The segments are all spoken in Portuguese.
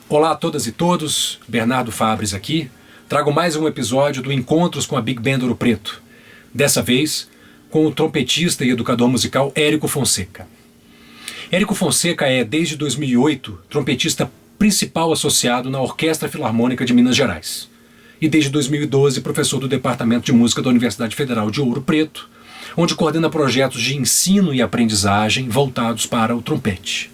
Olá a todas e todos, Bernardo Fabres aqui. Trago mais um episódio do Encontros com a Big Band Ouro Preto. Dessa vez, com o trompetista e educador musical Érico Fonseca. Érico Fonseca é, desde 2008, trompetista principal associado na Orquestra Filarmônica de Minas Gerais. E desde 2012, professor do Departamento de Música da Universidade Federal de Ouro Preto, onde coordena projetos de ensino e aprendizagem voltados para o trompete.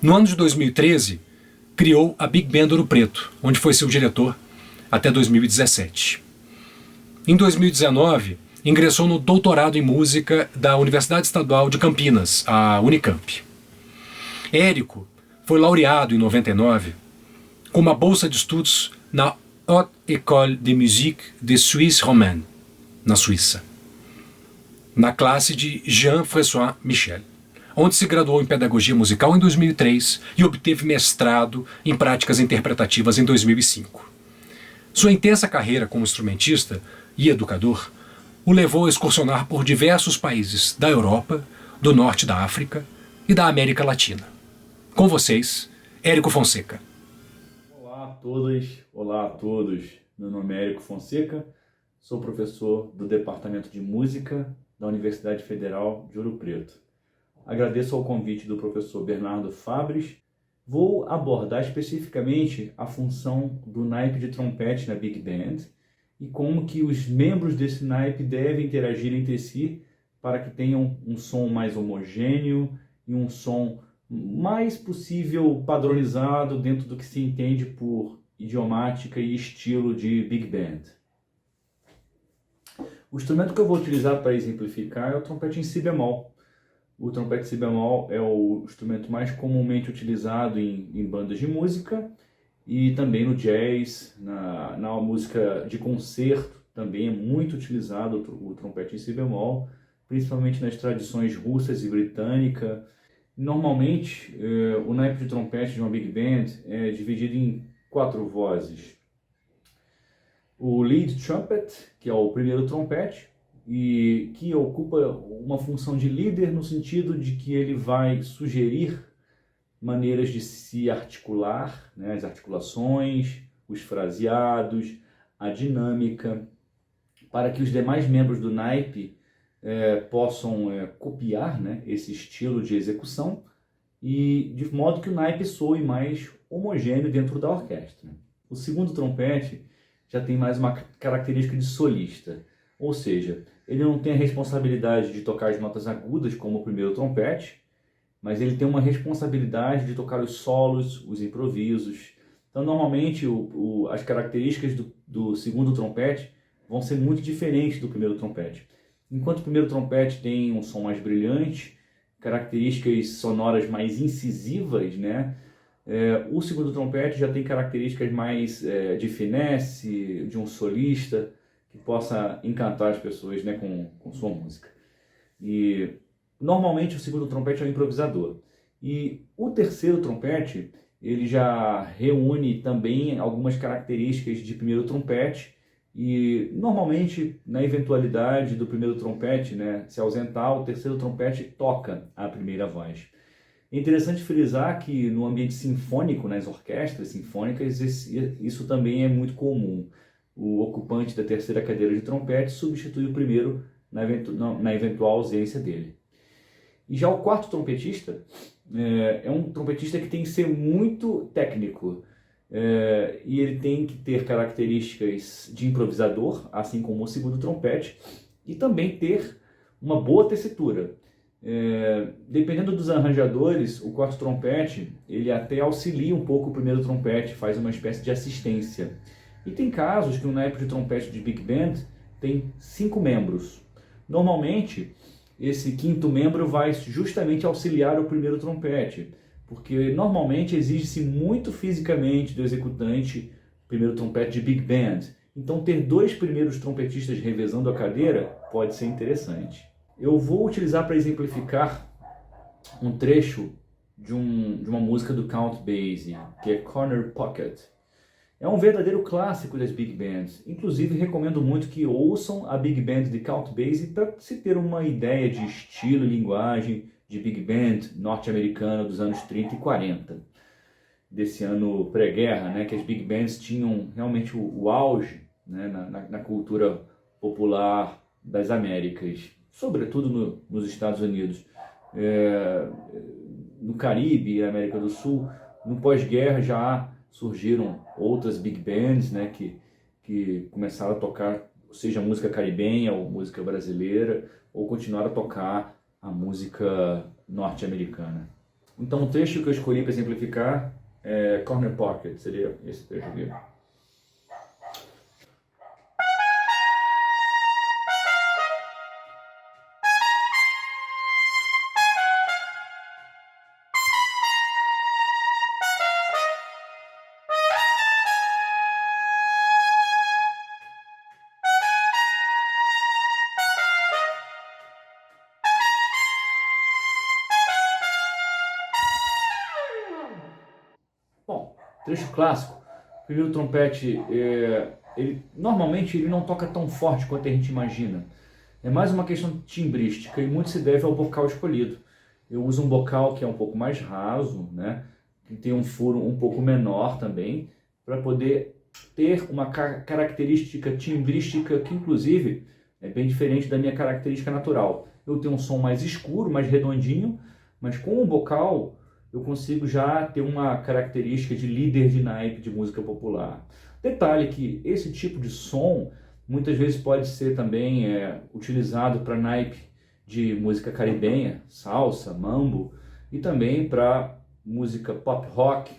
No ano de 2013, criou a Big Band Ouro Preto, onde foi seu diretor até 2017. Em 2019, ingressou no doutorado em música da Universidade Estadual de Campinas, a Unicamp. Érico foi laureado em 99 com uma bolsa de estudos na Haute École de Musique de Suisse Romande, na Suíça, na classe de Jean-François Michel, onde se graduou em Pedagogia Musical em 2003 e obteve mestrado em Práticas Interpretativas em 2005. Sua intensa carreira como instrumentista e educador o levou a excursionar por diversos países da Europa, do Norte da África e da América Latina. Com vocês, Érico Fonseca. Olá a todas, olá a todos. Meu nome é Érico Fonseca, sou professor do Departamento de Música da Universidade Federal de Ouro Preto. Agradeço ao convite do professor Bernardo Fabres. Vou abordar especificamente a função do naipe de trompete na Big Band e como que os membros desse naipe devem interagir entre si para que tenham um som mais homogêneo e um som mais possível padronizado dentro do que se entende por idiomática e estilo de Big Band. O instrumento que eu vou utilizar para exemplificar é o trompete em si bemol. O trompete si bemol é o instrumento mais comumente utilizado em bandas de música e também no jazz, na música de concerto também é muito utilizado o trompete em si bemol, principalmente nas tradições russas e britânica. Normalmente, o naipe de trompete de uma big band é dividido em 4 vozes. O lead trumpet, que é o primeiro trompete, e que ocupa uma função de líder no sentido de que ele vai sugerir maneiras de se articular, né, as articulações, os fraseados, a dinâmica, para que os demais membros do naipe possam copiar, né, esse estilo de execução e de modo que o naipe soe mais homogêneo dentro da orquestra. O segundo trompete já tem mais uma característica de solista. Ou seja, ele não tem a responsabilidade de tocar as notas agudas como o primeiro trompete, mas ele tem uma responsabilidade de tocar os solos, os improvisos. Então, normalmente, as características do segundo trompete vão ser muito diferentes do primeiro trompete. Enquanto o primeiro trompete tem um som mais brilhante, características sonoras mais incisivas, né? O segundo trompete já tem características mais de finesse, de um solista, que possa encantar as pessoas, né, com sua música. E normalmente o segundo trompete é o improvisador. E o terceiro trompete, ele já reúne também algumas características de primeiro trompete e normalmente na eventualidade do primeiro trompete, né, se ausentar, o terceiro trompete toca a primeira voz. É interessante frisar que no ambiente sinfônico, nas orquestras sinfônicas, isso também é muito comum. O ocupante da terceira cadeira de trompete substitui o primeiro na eventual ausência dele. E já o quarto trompetista é um trompetista que tem que ser muito técnico e ele tem que ter características de improvisador, assim como o segundo trompete, e também ter uma boa tessitura. Dependendo dos arranjadores, o quarto trompete ele até auxilia um pouco o primeiro trompete, faz uma espécie de assistência. E tem casos que um naipe de trompete de Big Band tem 5 membros. Normalmente, esse quinto membro vai justamente auxiliar o primeiro trompete, porque normalmente exige-se muito fisicamente do executante primeiro trompete de Big Band. Então, ter 2 primeiros trompetistas revezando a cadeira pode ser interessante. Eu vou utilizar para exemplificar um trecho de uma música do Count Basie, que é Corner Pocket. É um verdadeiro clássico das Big Bands. Inclusive, recomendo muito que ouçam a Big Band de Count Basie para se ter uma ideia de estilo e linguagem de Big Band norte-americana dos anos 30 e 40. desse ano pré-guerra, né, que as big bands tinham realmente o auge, né, na cultura popular das Américas, sobretudo nos Estados Unidos. No Caribe e América do Sul, no pós-guerra já surgiram outras big bands, né, que começaram a tocar, seja música caribenha ou música brasileira, ou continuaram a tocar a música norte-americana. Então o trecho que eu escolhi para exemplificar é Corner Pocket, seria esse trecho aqui. Bom, trecho clássico. Primeiro o trompete, normalmente ele não toca tão forte quanto a gente imagina. É mais uma questão timbrística e muito se deve ao bocal escolhido. Eu uso um bocal que é um pouco mais raso, né, que tem um furo um pouco menor também, para poder ter uma característica timbrística que inclusive é bem diferente da minha característica natural. Eu tenho um som mais escuro, mais redondinho, mas com o bocal eu consigo já ter uma característica de líder de naipe de música popular. Detalhe que esse tipo de som muitas vezes pode ser também utilizado para naipe de música caribenha, salsa, mambo, e também para música pop rock,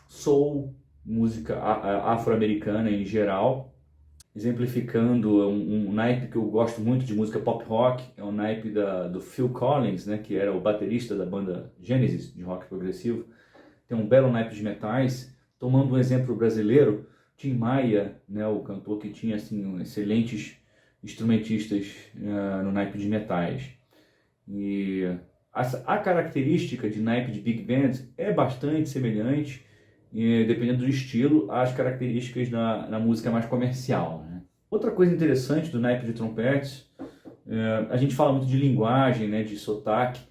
soul, música afro-americana em geral. Exemplificando um naipe que eu gosto muito de música pop rock, é o naipe do Phil Collins, né, que era o baterista da banda Genesis, de rock progressivo. Tem um belo naipe de metais. Tomando um exemplo brasileiro, Tim Maia, né, o cantor que tinha assim, excelentes instrumentistas no naipe de metais. E a característica de naipe de big band é bastante semelhante, dependendo do estilo, às características na música mais comercial, né? Outra coisa interessante do naipe de trompetes, a gente fala muito de linguagem, né, de sotaque.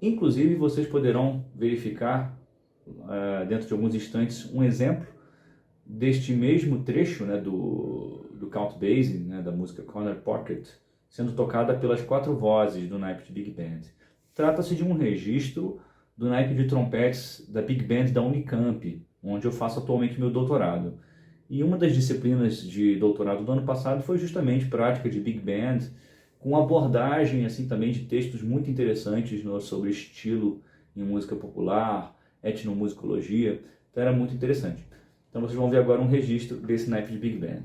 Inclusive, vocês poderão verificar, dentro de alguns instantes, um exemplo deste mesmo trecho, né, do Count Basie, né, da música Corner Pocket, sendo tocada pelas 4 vozes do naipe de big band. Trata-se de um registro do naipe de trompetes da big band da Unicamp, onde eu faço atualmente meu doutorado. E uma das disciplinas de doutorado do ano passado foi justamente prática de big band, com abordagem assim também de textos muito interessantes sobre estilo em música popular, etnomusicologia. Então era muito interessante. Então vocês vão ver agora um registro desse naipe de big band.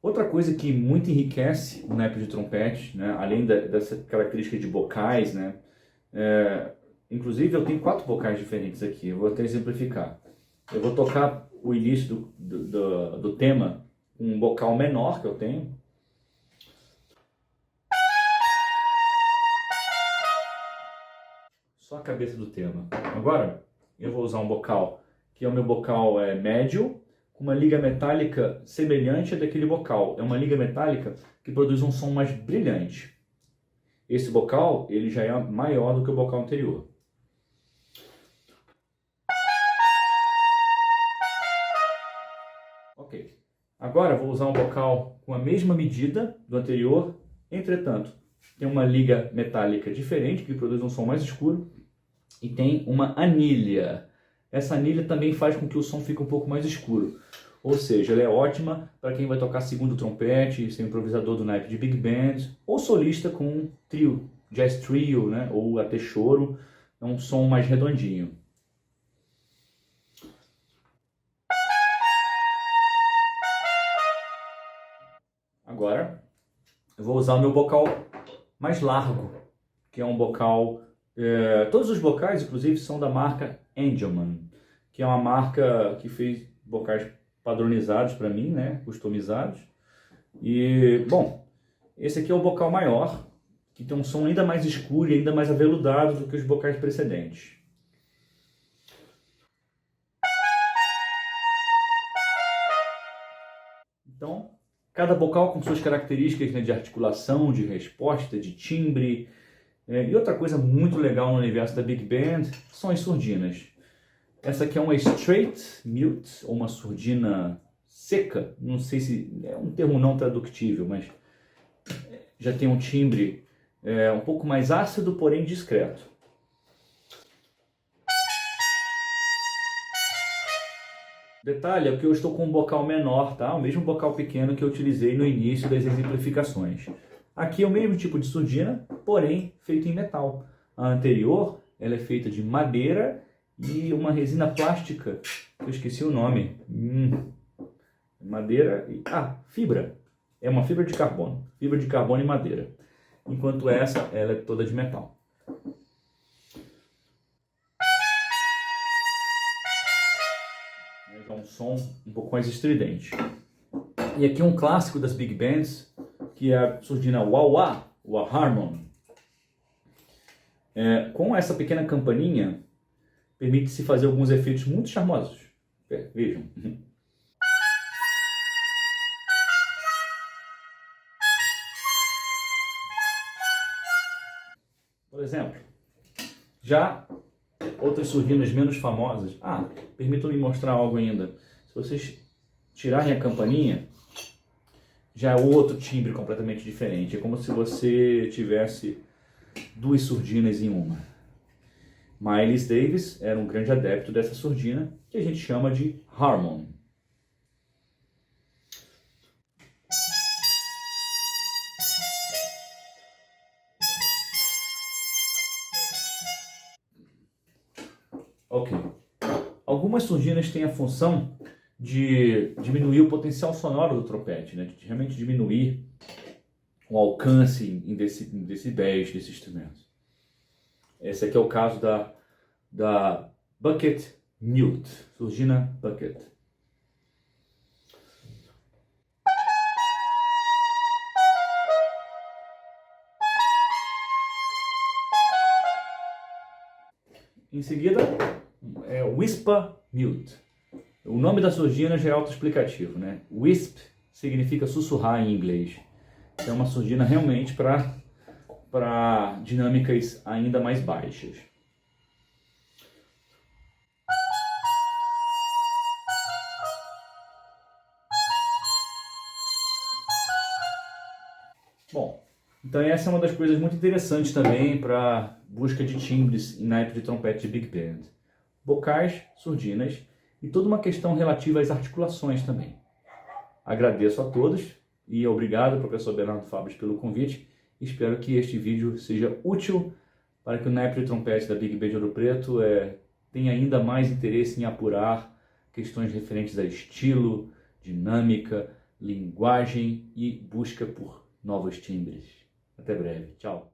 Outra coisa que muito enriquece o naipe de trompete, né, além dessa característica de bocais, né, inclusive eu tenho 4 bocais diferentes aqui, eu vou até exemplificar. Eu vou tocar o início do tema com um bocal menor que eu tenho. Só a cabeça do tema. Agora eu vou usar um bocal que é o meu bocal médio, com uma liga metálica semelhante à daquele bocal. É uma liga metálica que produz um som mais brilhante. Esse bocal ele já é maior do que o bocal anterior. Ok. Agora vou usar um bocal com a mesma medida do anterior, entretanto, tem uma liga metálica diferente, que produz um som mais escuro, e tem uma anilha. Essa anilha também faz com que o som fique um pouco mais escuro. Ou seja, ela é ótima para quem vai tocar segundo trompete, ser improvisador do naipe de big band, ou solista com trio, jazz trio, né? Ou até choro. É um som mais redondinho. Agora, eu vou usar o meu bocal mais largo, que é um bocal... todos os bocais, inclusive, são da marca Angelman, que é uma marca que fez bocais padronizados para mim, né, customizados. E, bom, esse aqui é o bocal maior, que tem um som ainda mais escuro e ainda mais aveludado do que os bocais precedentes. Então, cada bocal com suas características, né, de articulação, de resposta, de timbre. E outra coisa muito legal no universo da Big Band são as surdinas. Essa aqui é uma straight mute, ou uma surdina seca. Não sei se é um termo não tradutível, mas já tem um timbre um pouco mais ácido, porém discreto. Detalhe é que eu estou com um bocal menor, tá? O mesmo bocal pequeno que eu utilizei no início das exemplificações. Aqui é o mesmo tipo de surdina, porém feito em metal. A anterior, ela é feita de madeira e uma resina plástica, eu esqueci o nome. Madeira e... fibra. É uma fibra de carbono. Fibra de carbono e madeira. Enquanto essa, ela é toda de metal. É um som um pouco mais estridente. E aqui um clássico das big bands, que é a surdina wah-wah, o harmon. Com essa pequena campainha, permite-se fazer alguns efeitos muito charmosos. Vejam. Por exemplo, já outras surdinas menos famosas. Permitam-me mostrar algo ainda. Se vocês tirarem a campainha, já é outro timbre completamente diferente. É como se você tivesse duas surdinas em uma. Miles Davis era um grande adepto dessa surdina, que a gente chama de harmon. Ok. Algumas surdinas têm a função de diminuir o potencial sonoro do trompete, né? De realmente diminuir o alcance em decibéis desse instrumento. Esse aqui é o caso da bucket mute, surdina bucket. Em seguida, é whisper mute. O nome da surdina já é autoexplicativo, né? Wisp significa sussurrar em inglês. É uma surdina realmente para dinâmicas ainda mais baixas. Bom, então essa é uma das coisas muito interessantes também para busca de timbres em naipe de trompete de Big Band. Bocais, surdinas e toda uma questão relativa às articulações também. Agradeço a todos e obrigado, professor Bernardo Fabres, pelo convite. Espero que este vídeo seja útil para que o naipe de trompete da Big Band de Ouro Preto tenha ainda mais interesse em apurar questões referentes a estilo, dinâmica, linguagem e busca por novos timbres. Até breve. Tchau.